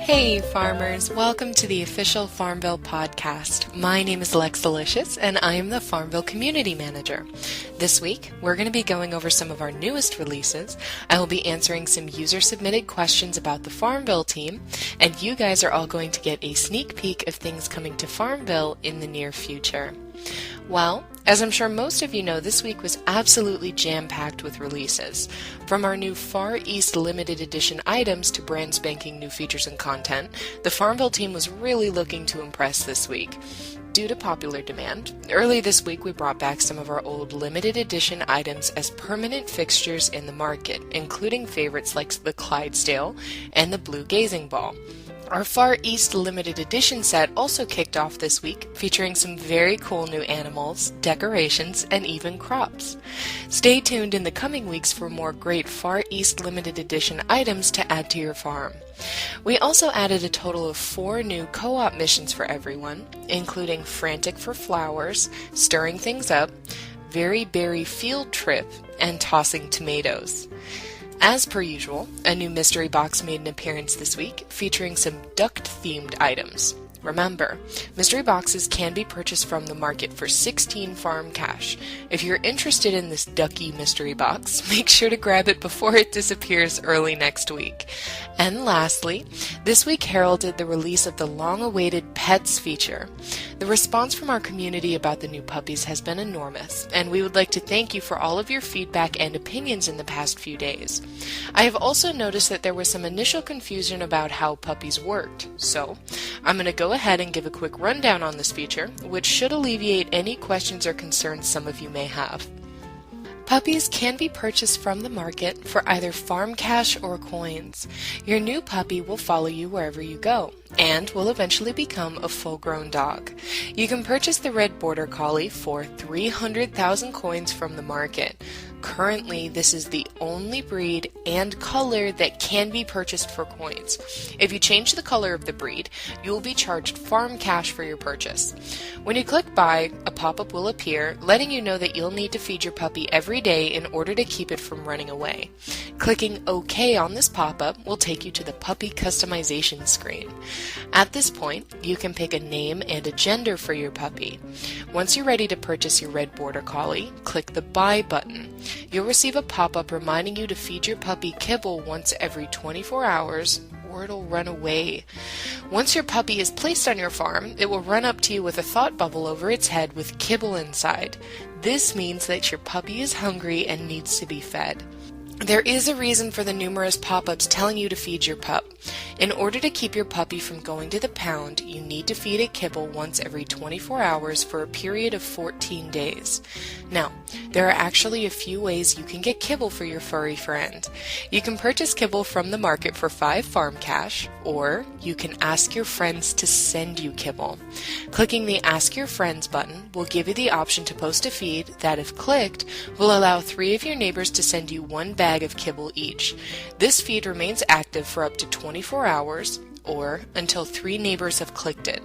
Hey farmers, welcome to the official FarmVille podcast. My name is Lex Delicious and I am the FarmVille Community Manager. This week, we're going to be going over some of our newest releases. I will be answering some user-submitted questions about the FarmVille team, and you guys are all going to get a sneak peek of things coming to FarmVille in the near future. Well, as I'm sure most of you know, this week was absolutely jam-packed with releases. From our new Far East limited edition items to brand spanking new features and content, the FarmVille team was really looking to impress this week. Due to popular demand, early this week we brought back some of our old limited edition items as permanent fixtures in the market, including favorites like the Clydesdale and the Blue Gazing Ball. Our Far East limited edition set also kicked off this week, featuring some very cool new animals, decorations, and even crops. Stay tuned in the coming weeks for more great Far East limited edition items to add to your farm. We also added a total of 4 new co-op missions for everyone, including Frantic for Flowers, Stirring Things Up, Very Berry Field Trip, and Tossing Tomatoes. As per usual, a new mystery box made an appearance this week, featuring some duck-themed items. Remember, mystery boxes can be purchased from the market for 16 farm cash. If you're interested in this ducky mystery box, make sure to grab it before it disappears early next week. And lastly, this week heralded the release of the long-awaited Pets feature. The response from our community about the new puppies has been enormous, and we would like to thank you for all of your feedback and opinions in the past few days. I have also noticed that there was some initial confusion about how puppies worked, so I'm going to go ahead and give a quick rundown on this feature, which should alleviate any questions or concerns some of you may have. Puppies can be purchased from the market for either farm cash or coins. Your new puppy will follow you wherever you go, and will eventually become a full-grown dog. You can purchase the Red Border Collie for 300,000 coins from the market. Currently, this is the only breed and color that can be purchased for coins. If you change the color of the breed, you will be charged farm cash for your purchase. When you click buy, a pop-up will appear letting you know that you'll need to feed your puppy every day in order to keep it from running away. Clicking OK on this pop-up will take you to the puppy customization screen. At this point, you can pick a name and a gender for your puppy. Once you're ready to purchase your Red Border Collie, click the buy button. You'll receive a pop-up reminding you to feed your puppy kibble once every 24 hours or it'll run away. Once your puppy is placed on your farm, it will run up to you with a thought bubble over its head with kibble inside. This means that your puppy is hungry and needs to be fed. There is a reason for the numerous pop-ups telling you to feed your pup. In order to keep your puppy from going to the pound, you need to feed it kibble once every 24 hours for a period of 14 days. Now, there are actually a few ways you can get kibble for your furry friend. You can purchase kibble from the market for 5 farm cash, or you can ask your friends to send you kibble. Clicking the Ask Your Friends button will give you the option to post a feed that, if clicked, will allow 3 of your neighbors to send you 1 bag of kibble each. This feed remains active for up to 24 hours, or until 3 neighbors have clicked it.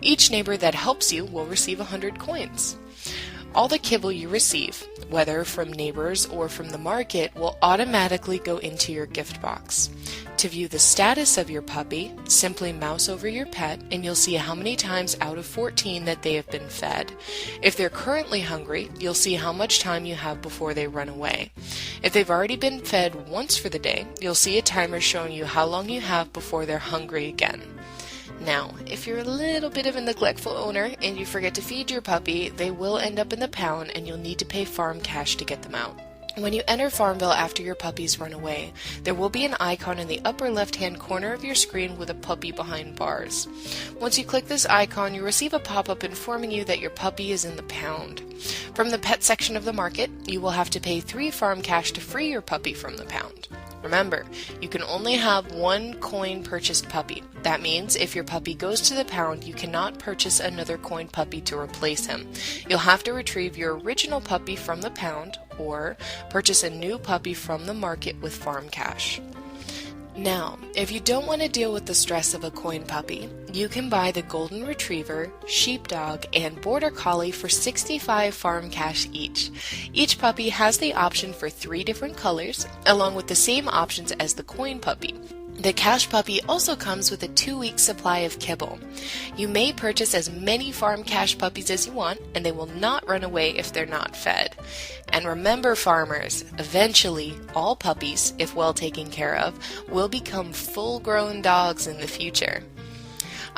Each neighbor that helps you will receive 100 coins. All the kibble you receive, whether from neighbors or from the market, will automatically go into your gift box. To view the status of your puppy, simply mouse over your pet and you'll see how many times out of 14 that they have been fed. If they're currently hungry, you'll see how much time you have before they run away. If they've already been fed once for the day, you'll see a timer showing you how long you have before they're hungry again. Now, if you're a little bit of a neglectful owner and you forget to feed your puppy, they will end up in the pound and you'll need to pay farm cash to get them out. When you enter FarmVille after your puppies run away, there will be an icon in the upper left-hand corner of your screen with a puppy behind bars. Once you click this icon, you'll receive a pop-up informing you that your puppy is in the pound. From the pet section of the market, you will have to pay 3 farm cash to free your puppy from the pound. Remember, you can only have 1 coin purchased puppy. That means if your puppy goes to the pound, you cannot purchase another coin puppy to replace him. You'll have to retrieve your original puppy from the pound or purchase a new puppy from the market with farm cash. Now, if you don't want to deal with the stress of a coin puppy, you can buy the Golden Retriever, Sheepdog, and Border Collie for 65 farm cash each. Each puppy has the option for 3 different colors, along with the same options as the coin puppy. The Cash Puppy also comes with a 2-week supply of kibble. You may purchase as many farm Cash Puppies as you want, and they will not run away if they're not fed. And remember, farmers, eventually all puppies, if well taken care of, will become full-grown dogs in the future.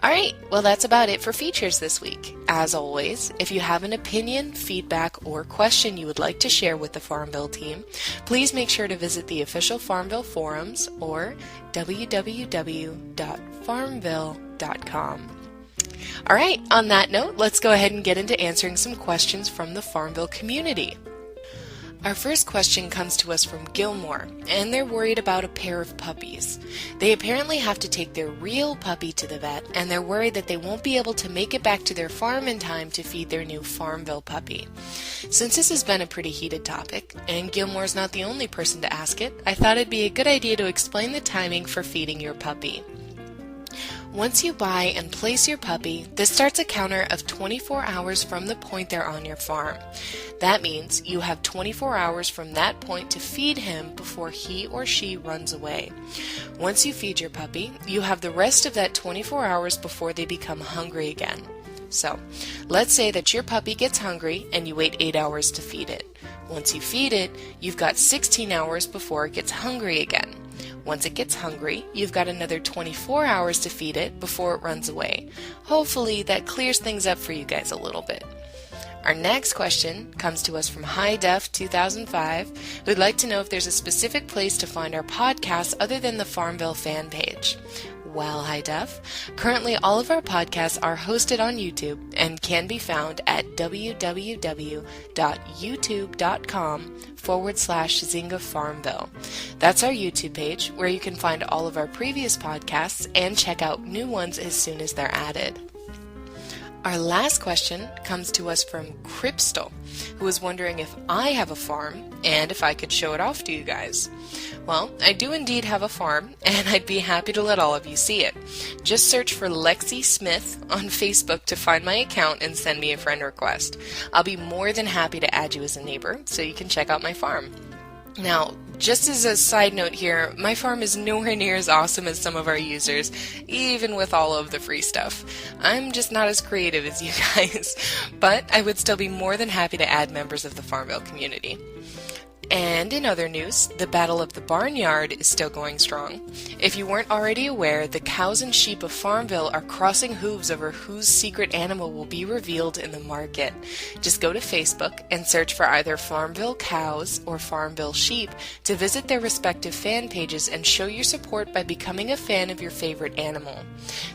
Alright, well that's about it for features this week. As always, if you have an opinion, feedback, or question you would like to share with the FarmVille team, please make sure to visit the official FarmVille forums or www.farmville.com. Alright, on that note, let's go ahead and get into answering some questions from the FarmVille community. Our first question comes to us from Gilmore, and they're worried about a pair of puppies. They apparently have to take their real puppy to the vet, and they're worried that they won't be able to make it back to their farm in time to feed their new FarmVille puppy. Since this has been a pretty heated topic, and Gilmore's not the only person to ask it, I thought it'd be a good idea to explain the timing for feeding your puppy. Once you buy and place your puppy, this starts a counter of 24 hours from the point they're on your farm. That means you have 24 hours from that point to feed him before he or she runs away. Once you feed your puppy, you have the rest of that 24 hours before they become hungry again. So, let's say that your puppy gets hungry and you wait 8 hours to feed it. Once you feed it, you've got 16 hours before it gets hungry again. Once it gets hungry, you've got another 24 hours to feed it before it runs away. Hopefully that clears things up for you guys a little bit. Our next question comes to us from High Def 2005, who'd like to know if there's a specific place to find our podcasts other than the FarmVille fan page. Well, High Def, currently all of our podcasts are hosted on YouTube and can be found at www.youtube.com/ZyngaFarmVille. That's our YouTube page where you can find all of our previous podcasts and check out new ones as soon as they're added. Our last question comes to us from Crystal, who is wondering if I have a farm and if I could show it off to you guys. Well, I do indeed have a farm, and I'd be happy to let all of you see it. Just search for Lexi Smith on Facebook to find my account and send me a friend request. I'll be more than happy to add you as a neighbor so you can check out my farm. Now, just as a side note here, my farm is nowhere near as awesome as some of our users, even with all of the free stuff. I'm just not as creative as you guys, but I would still be more than happy to add members of the FarmVille community. And in other news, the Battle of the Barnyard is still going strong. If you weren't already aware, the cows and sheep of FarmVille are crossing hooves over whose secret animal will be revealed in the market. Just go to Facebook and search for either FarmVille Cows or FarmVille Sheep to visit their respective fan pages and show your support by becoming a fan of your favorite animal.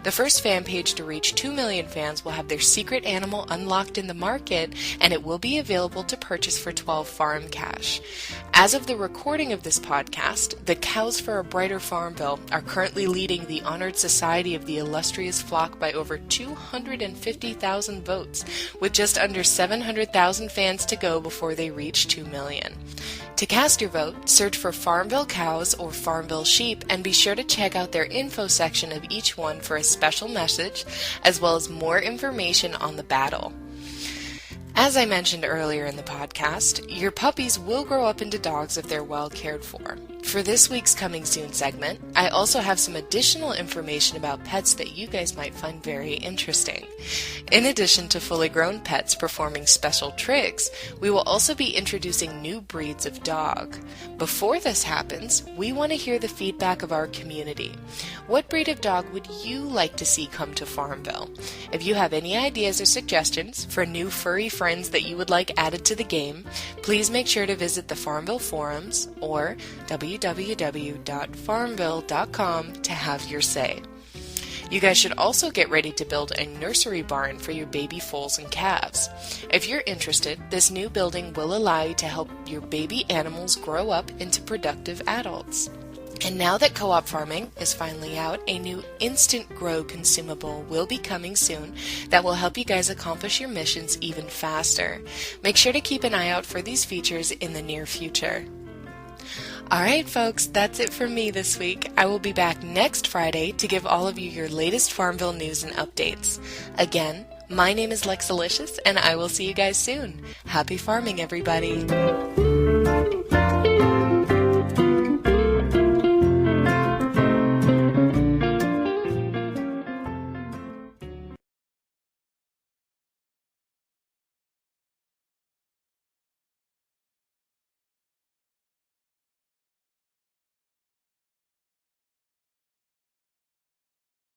The first fan page to reach 2 million fans will have their secret animal unlocked in the market, and it will be available to purchase for 12 farm cash. As of the recording of this podcast, the Cows for a Brighter FarmVille are currently leading the honored society of the illustrious flock by over 250,000 votes, with just under 700,000 fans to go before they reach 2 million. To cast your vote, search for FarmVille Cows or FarmVille Sheep and be sure to check out their info section of each one for a special message, as well as more information on the battle. As I mentioned earlier in the podcast, your puppies will grow up into dogs if they're well cared for. For this week's Coming Soon segment, I also have some additional information about pets that you guys might find very interesting. In addition to fully grown pets performing special tricks, we will also be introducing new breeds of dog. Before this happens, we want to hear the feedback of our community. What breed of dog would you like to see come to FarmVille? If you have any ideas or suggestions for new furry friends that you would like added to the game, please make sure to visit the FarmVille forums or www.farmville.com to have your say. You guys should also get ready to build a nursery barn for your baby foals and calves. If you're interested, this new building will allow you to help your baby animals grow up into productive adults. And now that co-op farming is finally out, a new instant grow consumable will be coming soon that will help you guys accomplish your missions even faster. Make sure to keep an eye out for these features in the near future. Alright folks, that's it for me this week. I will be back next Friday to give all of you your latest FarmVille news and updates. Again, my name is Lexalicious and I will see you guys soon. Happy farming, everybody!